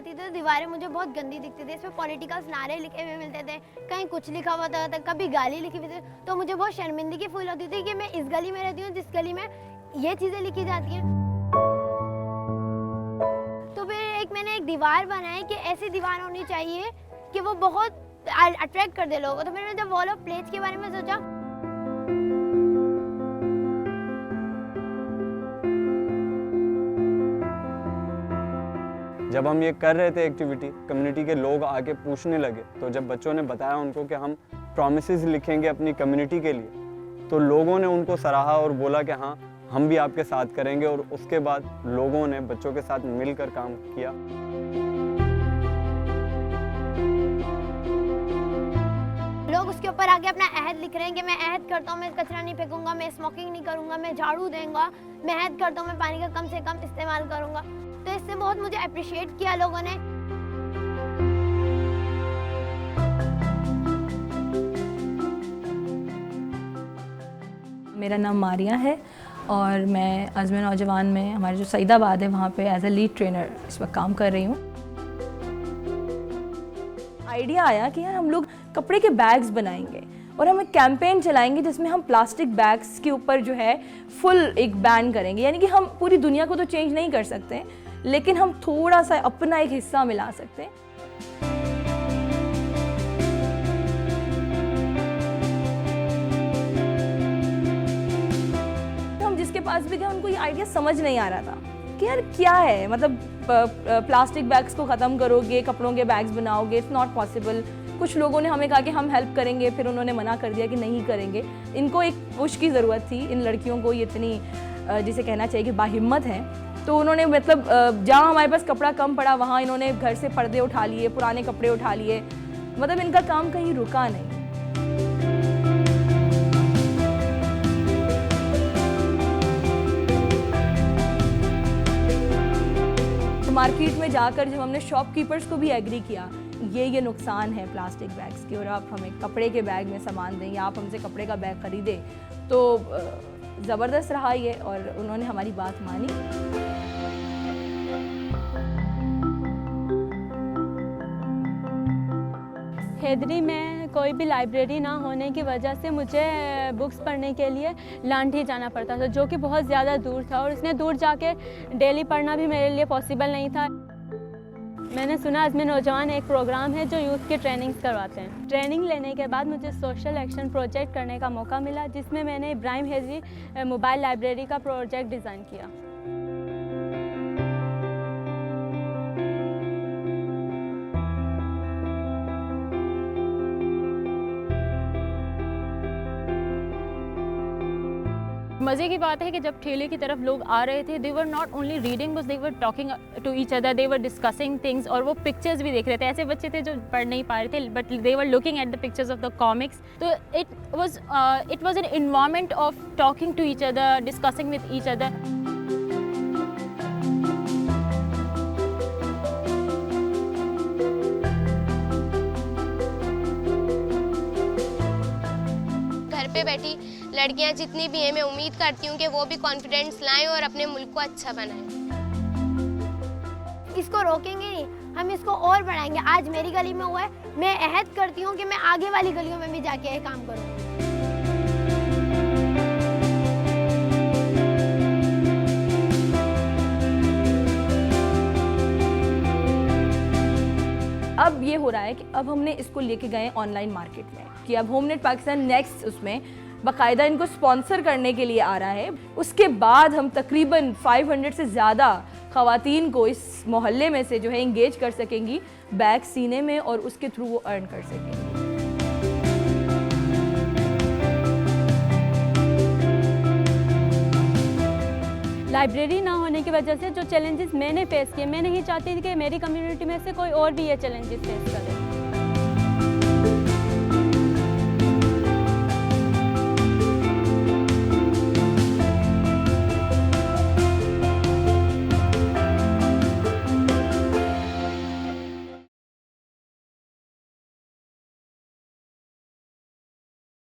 जाती थी तो दीवारें मुझे बहुत गंदी दिखती थी, इसमें पॉलिटिकल नारे लिखे हुए मिलते थे, कहीं कुछ लिखा हुआ था, कभी गाली लिखी हुई थी, तो मुझे बहुत शर्मिंदगी फील होती थी कि मैं इस गली में रहती हूँ जिस गली में ये चीज़ें लिखी जाती हैं। तो फिर मैंने एक दीवार बनाई कि ऐसी दीवार होनी चाहिए कि वो बहुत अट्रैक्ट कर दे लोगों को। तो फिर मैंने जब वॉल ऑफ प्लेज के बारे में सोचा, जब हम ये कर रहे थे एक्टिविटी, कम्युनिटी के लोग आके पूछने लगे, तो जब बच्चों ने बताया उनको कि हम प्रॉमिसेस लिखेंगे अपनी कम्युनिटी के लिए, तो लोगों ने उनको सराहा और बोला कि हाँ हम भी आपके साथ करेंगे। और उसके बाद लोगों ने बच्चों के साथ मिलकर काम किया। लोग उसके ऊपर आगे अपना अहद लिख रहे हैं कि मैं अहद करता हूँ मैं कचरा नहीं फेंकूंगा, मैं स्मोकिंग नहीं करूंगा, मैं झाड़ू दूंगा, मैं अहद करता हूँ मैं पानी का कम से कम इस्तेमाल करूंगा। तो इससे बहुत मुझे अप्रिशिएट किया लोगों ने। मेरा नाम मारिया है और मैं अज़्म नौजवान में हमारे जो सईदाबाद है वहाँ पे एज ए लीड ट्रेनर इस वक्त काम कर रही हूँ। आइडिया आया कि यार हम लोग कपड़े के बैग्स बनाएंगे और हम एक कैंपेन चलाएंगे जिसमें हम प्लास्टिक बैग्स के ऊपर जो है फुल एक बैन करेंगे। यानी कि हम पूरी दुनिया को तो चेंज नहीं कर सकते, लेकिन हम थोड़ा सा अपना एक हिस्सा मिला सकते हैं। हम जिसके पास भी गए उनको ये आइडिया समझ नहीं आ रहा था कि यार क्या है, मतलब प्लास्टिक बैग्स को ख़त्म करोगे, कपड़ों के बैग्स बनाओगे, इट्स नॉट पॉसिबल। कुछ लोगों ने हमें कहा कि हम हेल्प करेंगे, फिर उन्होंने मना कर दिया कि नहीं करेंगे। इनको एक पुश की ज़रूरत थी, इन लड़कियों को ये इतनी जिसे कहना चाहिए कि बाहिम्मत है। तो उन्होंने मतलब जहाँ हमारे पास कपड़ा कम पड़ा वहाँ इन्होंने घर से पर्दे उठा लिए, पुराने कपड़े उठा लिए, मतलब इनका काम कहीं रुका नहीं। मार्केट में जाकर जब हमने शॉपकीपर्स को भी एग्री किया ये नुकसान है प्लास्टिक बैग्स की और आप हमें कपड़े के बैग में सामान दें या आप हमसे कपड़े का बैग खरीदें, तो ज़बरदस्त रहा ये और उन्होंने हमारी बात मानी। हैदरी में कोई भी लाइब्रेरी ना होने की वजह से मुझे बुक्स पढ़ने के लिए लांठी जाना पड़ता था, जो कि बहुत ज़्यादा दूर था और इसने दूर जाके डेली पढ़ना भी मेरे लिए पॉसिबल नहीं था। मैंने सुना अज़्म नौजवान एक प्रोग्राम है जो यूथ की ट्रेनिंग्स करवाते हैं। ट्रेनिंग लेने के बाद मुझे सोशल एक्शन प्रोजेक्ट करने का मौका मिला, जिसमें मैंने इब्राहिम हैदरी मोबाइल लाइब्रेरी का प्रोजेक्ट डिज़ाइन किया। मज़े की बात है कि जब ठेले की तरफ लोग आ रहे थे, they were not only reading बस they were talking to each other, they were discussing things, और वो पिक्चर्स भी देख रहे थे। ऐसे बच्चे थे जो पढ़ नहीं पा रहे थे but they were looking at the pictures of the comics. तो it was an environment of talking to each other, discussing with each other. घर पे बैठी लड़कियां जितनी भी हैं, मैं उम्मीद करती हूँ कि वो भी कॉन्फिडेंस लाएं और अपने मुल्क को अच्छा बनाएं। इसको रोकेंगे नहीं, हम इसको और बढ़ाएंगे। आज मेरी गली में हुआ है, मैं अहद करती हूँ कि मैं आगे वाली गलियों में भी जाके ये काम करूँगी। अब ये हो रहा है कि अब हमने इसको लेके गए ऑनलाइन मार्केट में कि अब होमनेट पाकिस्तान नेक्स्ट उसमें बाकायदा इनको स्पॉन्सर करने के लिए आ रहा है। उसके बाद हम तकरीबन 500 से ज़्यादा ख़वातीन को इस मोहल्ले में से जो है इंगेज कर सकेंगी बैग सीने में और उसके थ्रू वो अर्न कर सकेंगी। लाइब्रेरी ना होने की वजह से जो चैलेंजेस मैंने फेस किए, मैं नहीं चाहती थी कि मेरी कम्युनिटी में से कोई और भी ये चैलेंजेस फेस करे।